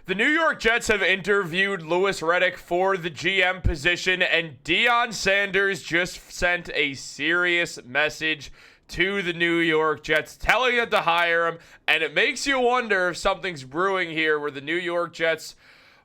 The New York Jets have interviewed Louis Riddick for the GM position, and Deion Sanders just sent a serious message to the New York Jets telling them to hire him, and it makes you wonder if something's brewing here where the New York Jets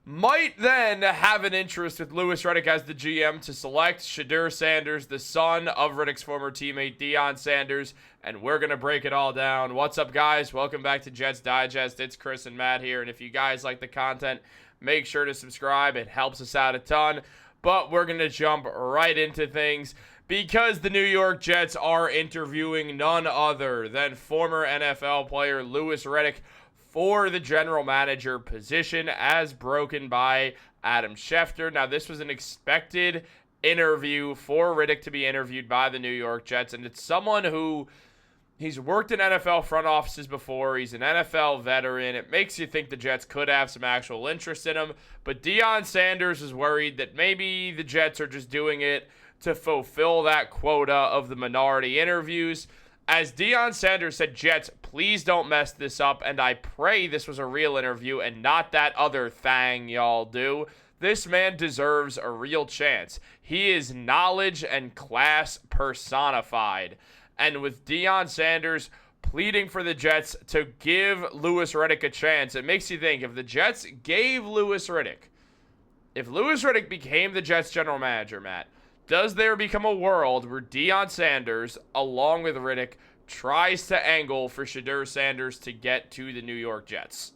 might then have an interest with Louis Riddick as the GM to select Shedeur Sanders, the son of Riddick's former teammate Deion Sanders, and we're going to break it all down. What's up, guys? Welcome back to Jets Digest. It's Chris and Matt here, and if you guys like the content, make sure to subscribe. It helps us out a ton, but we're going to jump right into things because the New York Jets are interviewing none other than former NFL player Louis Riddick for the general manager position as broken by Adam Schefter. Now, this was an expected interview for Riddick to be interviewed by the New York Jets, and it's someone who he's worked in NFL front offices before. He's an NFL veteran. It makes you think the Jets could have some actual interest in him, but Deion Sanders is worried that maybe the Jets are just doing it to fulfill that quota of the minority interviews. As Deion Sanders said, Jets, please don't mess this up, and I pray this was a real interview and not that other thing y'all do. This man deserves a real chance. He is knowledge and class personified. And with Deion Sanders pleading for the Jets to give Louis Riddick a chance, it makes you think if the Jets gave Louis Riddick, if Louis Riddick became the Jets general manager, Matt, does there become a world where Deion Sanders, along with Riddick, tries to angle for Shedeur Sanders to get to the New York Jets?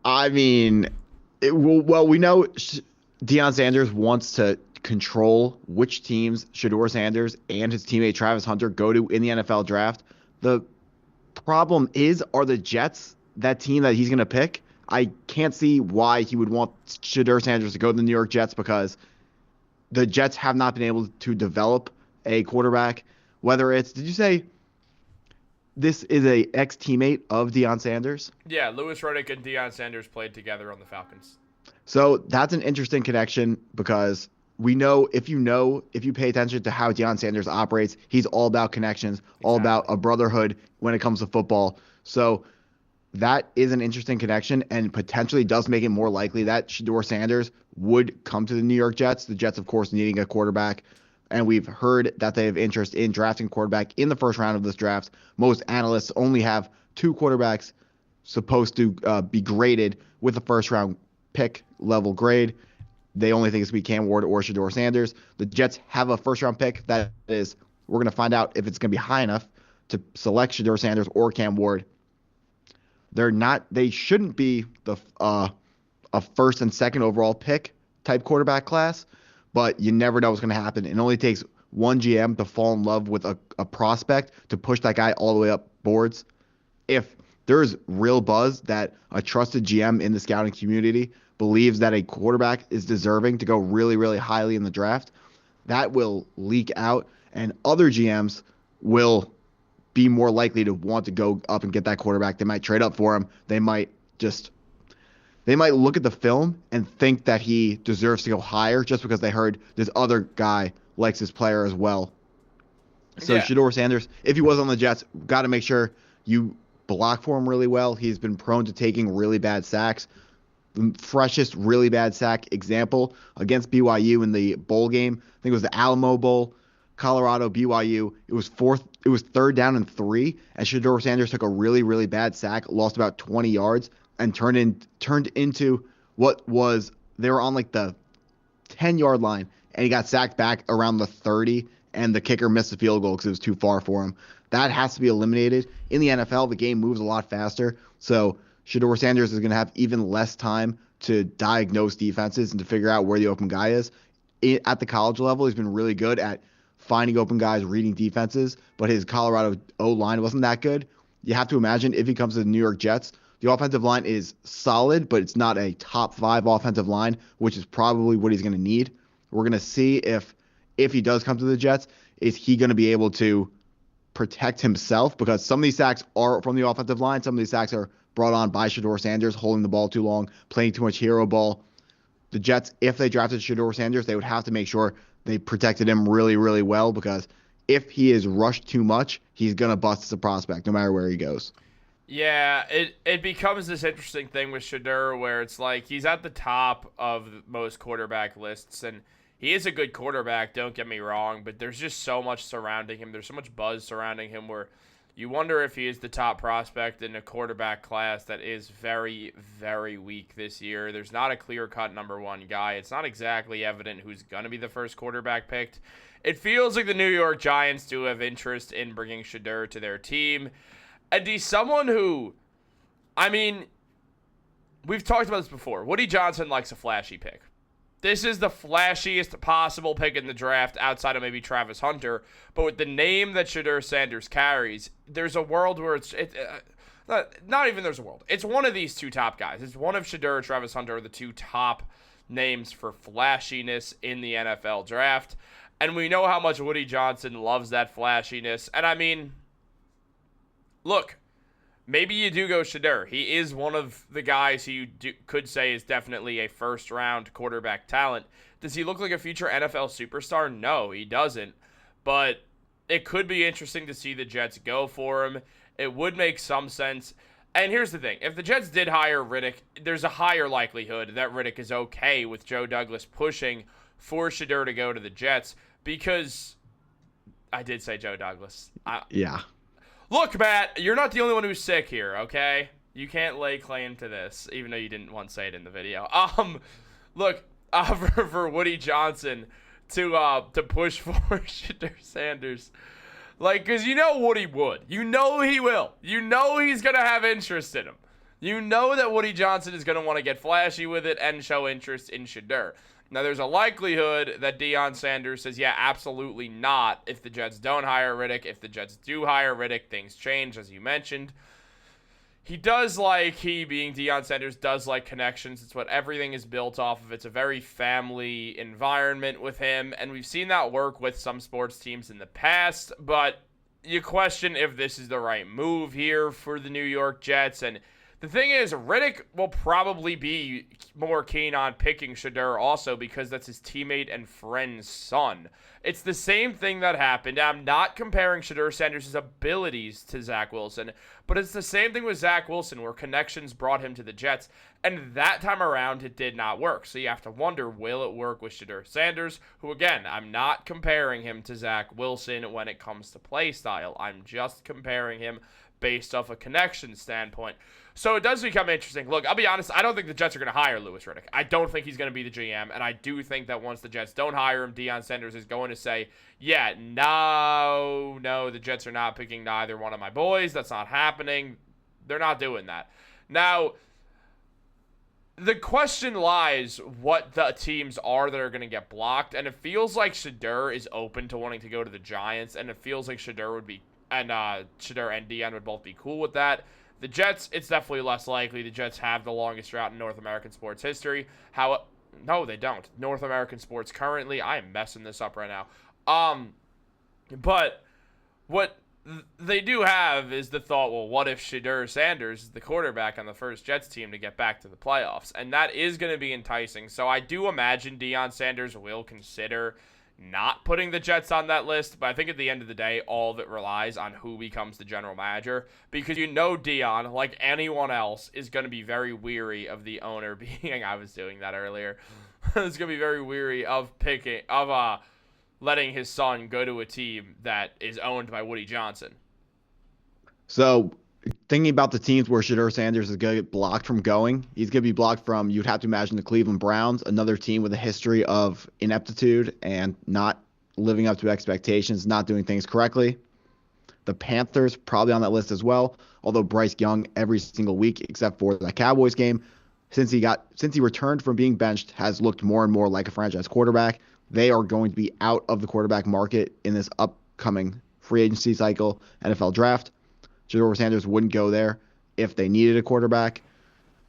I mean, we know Deion Sanders wants to control which teams Shedeur Sanders and his teammate Travis Hunter go to in the NFL draft. The problem is, are the Jets that team that he's going to pick? I can't see why he would want Shedeur Sanders to go to the New York Jets because the Jets have not been able to develop a quarterback. Whether it's, did you say this is a ex-teammate of Deion Sanders? Yeah, Louis Riddick and Deion Sanders played together on the Falcons. So that's an interesting connection because we know, if you pay attention to how Deion Sanders operates, he's all about connections, all about a brotherhood when it comes to football. So that is an interesting connection and potentially does make it more likely that Shedeur Sanders would come to the New York Jets. The Jets, of course, needing a quarterback. And we've heard that they have interest in drafting quarterback in the first round of this draft. Most analysts only have two quarterbacks supposed to be graded with a first-round pick level grade. They only think it's going to be Cam Ward or Shedeur Sanders. The Jets have a first-round pick that is, we're going to find out if it's going to be high enough to select Shedeur Sanders or Cam Ward. They shouldn't be a first and second overall pick type quarterback class, but you never know what's going to happen. It only takes one GM to fall in love with a prospect to push that guy all the way up boards. If there's real buzz that a trusted GM in the scouting community believes that a quarterback is deserving to go really, really highly in the draft, that will leak out, and other GMs will be more likely to want to go up and get that quarterback. They might trade up for him. They might look at the film and think that he deserves to go higher just because they heard this other guy likes his player as well. So yeah. Shedeur Sanders, if he was on the Jets, got to make sure you block for him really well. He's been prone to taking really bad sacks. The freshest really bad sack example against BYU in the bowl game, I think it was the Alamo Bowl, Colorado, BYU. It was third down and 3, and Shedeur Sanders took a really, really bad sack, lost about 20 yards, and turned into what was, they were on like the 10-yard line, and he got sacked back around the 30, and the kicker missed the field goal because it was too far for him. That has to be eliminated. In the NFL, the game moves a lot faster, so Shedeur Sanders is going to have even less time to diagnose defenses and to figure out where the open guy is. At the college level, he's been really good at finding open guys, reading defenses, but his Colorado O-line wasn't that good. You have to imagine if he comes to the New York Jets, the offensive line is solid, but it's not a top 5 offensive line, which is probably what he's going to need. We're going to see if he does come to the Jets, is he going to be able to protect himself? Because some of these sacks are from the offensive line. Some of these sacks are brought on by Shedeur Sanders, holding the ball too long, playing too much hero ball. The Jets, if they drafted Shedeur Sanders, they would have to make sure they protected him really, really well, because if he is rushed too much, he's going to bust as a prospect no matter where he goes. Yeah, it becomes this interesting thing with Shedeur where it's like he's at the top of most quarterback lists, and he is a good quarterback, don't get me wrong, but there's just so much surrounding him. There's so much buzz surrounding him where you wonder if he is the top prospect in a quarterback class that is very, very weak this year. There's not a clear-cut number one guy. It's not exactly evident who's going to be the first quarterback picked. It feels like the New York Giants do have interest in bringing Shedeur to their team. And he's someone who, I mean, we've talked about this before. Woody Johnson likes a flashy pick. This is the flashiest possible pick in the draft outside of maybe Travis Hunter. But with the name that Shedeur Sanders carries, there's a world where not even there's a world. It's one of these two top guys. It's one of Shedeur or Travis Hunter are the two top names for flashiness in the NFL draft. And we know how much Woody Johnson loves that flashiness. And I mean, look, maybe you do go Shedeur. He is one of the guys who you could say is definitely a first-round quarterback talent. Does he look like a future NFL superstar? No, he doesn't. But it could be interesting to see the Jets go for him. It would make some sense. And here's the thing. If the Jets did hire Riddick, there's a higher likelihood that Riddick is okay with Joe Douglas pushing for Shedeur to go to the Jets because I did say Joe Douglas. Yeah. Look, Matt, you're not the only one who's sick here, okay? You can't lay claim to this, even though you didn't once say it in the video. Look, for Woody Johnson to push for Shedeur Sanders, like, because you know Woody would. You know he will. You know he's going to have interest in him. You know that Woody Johnson is going to want to get flashy with it and show interest in Shedeur. Now, there's a likelihood that Deion Sanders says, yeah, absolutely not. If the Jets don't hire Riddick, if the Jets do hire Riddick, things change, as you mentioned. He being Deion Sanders, does like connections. It's what everything is built off of. It's a very family environment with him, and we've seen that work with some sports teams in the past, but you question if this is the right move here for the New York Jets, and the thing is, Riddick will probably be more keen on picking Shedeur also because that's his teammate and friend's son. It's the same thing that happened. I'm not comparing Shedeur Sanders' abilities to Zach Wilson, but it's the same thing with Zach Wilson where connections brought him to the Jets, and that time around it did not work. So you have to wonder, will it work with Shedeur Sanders, who again, I'm not comparing him to Zach Wilson when it comes to play style. I'm just comparing him based off a connection standpoint. So it does become interesting. Look, I'll be honest, I don't think the Jets are going to hire Louis Riddick. I don't think he's going to be the GM, and I do think that once the Jets don't hire him, Deion Sanders is going to say, yeah, no, the Jets are not picking neither one of my boys. That's not happening. They're not doing that. Now, the question lies what the teams are that are going to get blocked, and it feels like Shedeur is open to wanting to go to the Giants, and it feels like Shedeur and Deion would both be cool with that. The Jets, it's definitely less likely. The Jets have the longest route in North American sports history. No, they don't. North American sports currently, I am messing this up right now. But what they do have is the thought, well, what if Shedeur Sanders is the quarterback on the first Jets team to get back to the playoffs? And that is going to be enticing. So I do imagine Deion Sanders will consider not putting the Jets on that list, but I think at the end of the day, all of it relies on who becomes the general manager, because you know Deion, like anyone else, is going to be very weary of the owner being, I was doing that earlier, is going to be very weary of letting his son go to a team that is owned by Woody Johnson. So thinking about the teams where Shedeur Sanders is going to get blocked from going, he's going to be blocked from, you'd have to imagine, the Cleveland Browns, another team with a history of ineptitude and not living up to expectations, not doing things correctly. The Panthers probably on that list as well, although Bryce Young every single week except for the Cowboys game, since he returned from being benched, has looked more and more like a franchise quarterback. They are going to be out of the quarterback market in this upcoming free agency cycle NFL draft. Shedeur Sanders wouldn't go there if they needed a quarterback.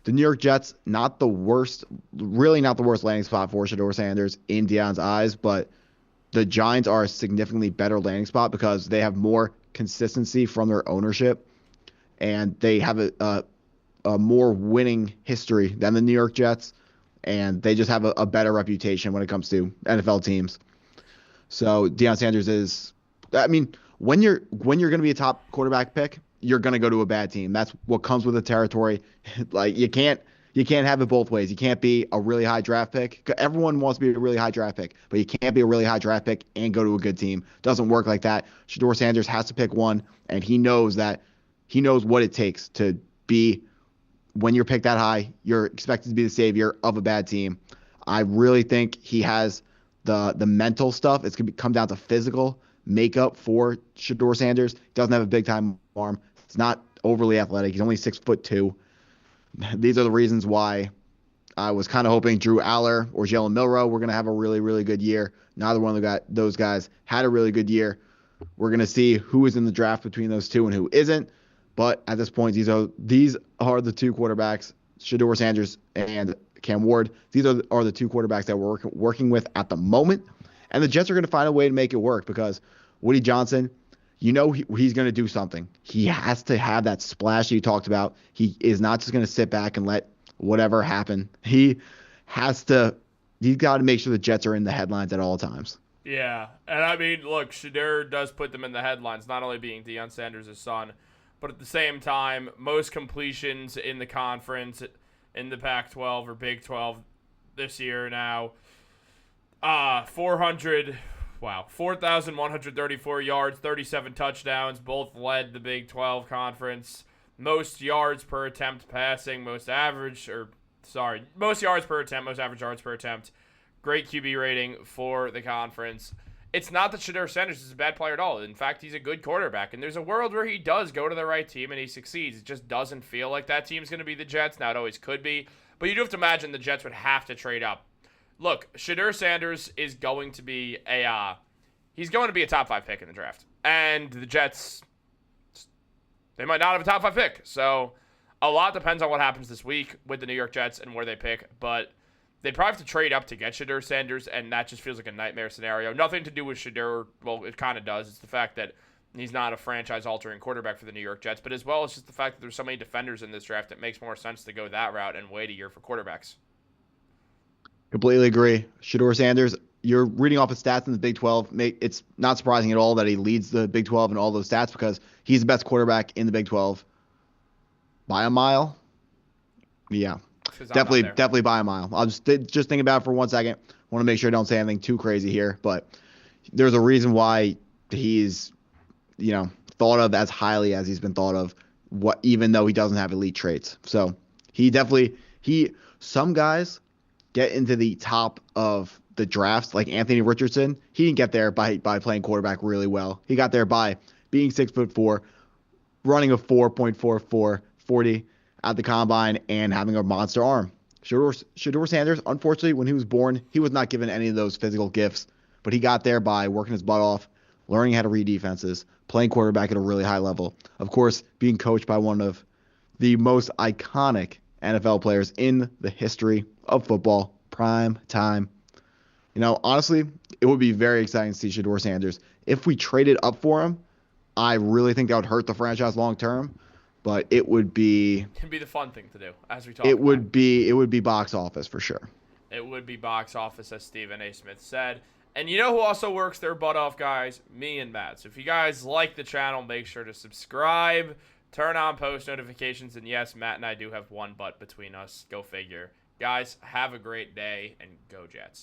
The New York Jets, really not the worst landing spot for Shedeur Sanders in Deion's eyes, but the Giants are a significantly better landing spot because they have more consistency from their ownership, and they have a more winning history than the New York Jets, and they just have a better reputation when it comes to NFL teams. So Deion Sanders is, I mean, when you're going to be a top quarterback pick, you're gonna go to a bad team. That's what comes with the territory. Like you can't have it both ways. You can't be a really high draft pick. Everyone wants to be a really high draft pick, but you can't be a really high draft pick and go to a good team. Doesn't work like that. Shedeur Sanders has to pick one, and he knows what it takes to be. When you're picked that high, you're expected to be the savior of a bad team. I really think he has the mental stuff. It's going to come down to physical makeup for Shedeur Sanders. He doesn't have a big-time arm. He's not overly athletic. He's only 6'2". These are the reasons why I was kind of hoping Drew Aller or Jalen Milroe were going to have a really, really good year. Neither one of those guys had a really good year. We're going to see who is in the draft between those two and who isn't. But at this point, these are the two quarterbacks, Shedeur Sanders and Cam Ward. These are the two quarterbacks that we're working with at the moment. And the Jets are going to find a way to make it work because Woody Johnson, he's going to do something. He has to have that splash you talked about. He is not just going to sit back and let whatever happen. He's got to make sure the Jets are in the headlines at all times. Yeah. And I mean, look, Shedeur does put them in the headlines, not only being Deion Sanders' son, but at the same time, most completions in the conference, in the Pac-12 or Big 12 this year now. 4,134 yards, 37 touchdowns, both led the Big 12 conference. Most yards per attempt passing, most yards per attempt, most average yards per attempt. Great QB rating for the conference. It's not that Shedeur Sanders is a bad player at all. In fact, he's a good quarterback. And there's a world where he does go to the right team and he succeeds. It just doesn't feel like that team's going to be the Jets. Now, it always could be. But you do have to imagine the Jets would have to trade up. Look, Shedeur Sanders is going to be a top 5 pick in the draft. And the Jets, they might not have a top 5 pick. So a lot depends on what happens this week with the New York Jets and where they pick. But they probably have to trade up to get Shedeur Sanders, and that just feels like a nightmare scenario. Nothing to do with Shedeur. Well, it kind of does. It's the fact that he's not a franchise-altering quarterback for the New York Jets, but as well, it's just the fact that there's so many defenders in this draft, it makes more sense to go that route and wait a year for quarterbacks. Completely agree. Shedeur Sanders, you're reading off his stats in the Big 12. It's not surprising at all that he leads the Big 12 in all those stats because he's the best quarterback in the Big 12 by a mile. Yeah. Definitely by a mile. I'll just think about it for 1 second. Want to make sure I don't say anything too crazy here, but there's a reason why he's, thought of as highly as he's been thought of. Even though he doesn't have elite traits, so some guys get into the top of the drafts, like Anthony Richardson. He didn't get there by playing quarterback really well. He got there by being 6'4", running a 4.44 40. At the combine and having a monster arm. Shedeur Sanders, unfortunately, when he was born, he was not given any of those physical gifts, but he got there by working his butt off, learning how to read defenses, playing quarterback at a really high level. Of course, being coached by one of the most iconic NFL players in the history of football, prime time. Honestly, it would be very exciting to see Shedeur Sanders. If we traded up for him, I really think that would hurt the franchise long term. But it would be... It'd be the fun thing to do, as we talk about. It would be box office for sure. It would be box office, as Stephen A. Smith said. And you know who also works their butt off, guys? Me and Matt. So if you guys like the channel, make sure to subscribe, turn on post notifications, and yes, Matt and I do have one butt between us. Go figure. Guys, have a great day, and go Jets.